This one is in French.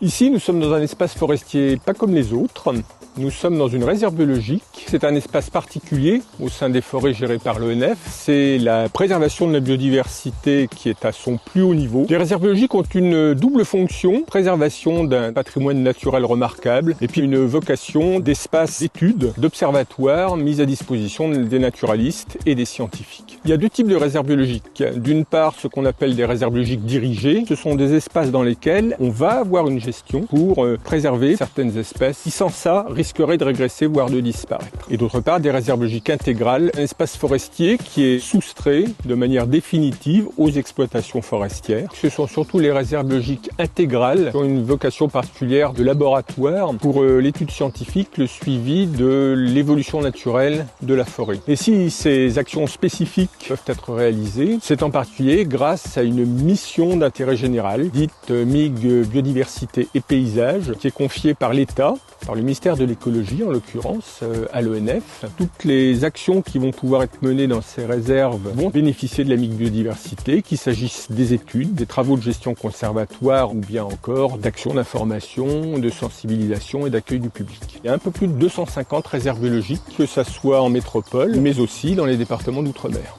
Ici, nous sommes dans un espace forestier pas comme les autres. Nous sommes dans une réserve biologique. C'est un espace particulier au sein des forêts gérées par l'ONF. C'est la préservation de la biodiversité qui est à son plus haut niveau. Les réserves biologiques ont une double fonction, préservation d'un patrimoine naturel remarquable et puis une vocation d'espace d'études, d'observatoire mis à disposition des naturalistes et des scientifiques. Il y a deux types de réserves biologiques. D'une part, ce qu'on appelle des réserves biologiques dirigées. Ce sont des espaces dans lesquels on va avoir une gestion pour préserver certaines espèces qui, sans ça, risqueraient de régresser, voire de disparaître. Et d'autre part, des réserves biologiques intégrales, un espace forestier qui est soustrait de manière définitive aux exploitations forestières. Ce sont surtout les réserves biologiques intégrales qui ont une vocation particulière de laboratoire pour l'étude scientifique, le suivi de l'évolution naturelle de la forêt. Et si ces actions spécifiques peuvent être réalisées, c'est en particulier grâce à une mission d'intérêt général, dite MIG Biodiversité et Paysage, qui est confiée par l'État, par le ministère de l'écologie en l'occurrence, à l'ONF. Toutes les actions qui vont pouvoir être menées dans ces réserves vont bénéficier de la MIG Biodiversité, qu'il s'agisse des études, des travaux de gestion conservatoire ou bien encore d'actions d'information, de sensibilisation et d'accueil du public. Il y a un peu plus de 250 réserves biologiques, que ça soit en métropole, mais aussi dans les départements d'outre-mer.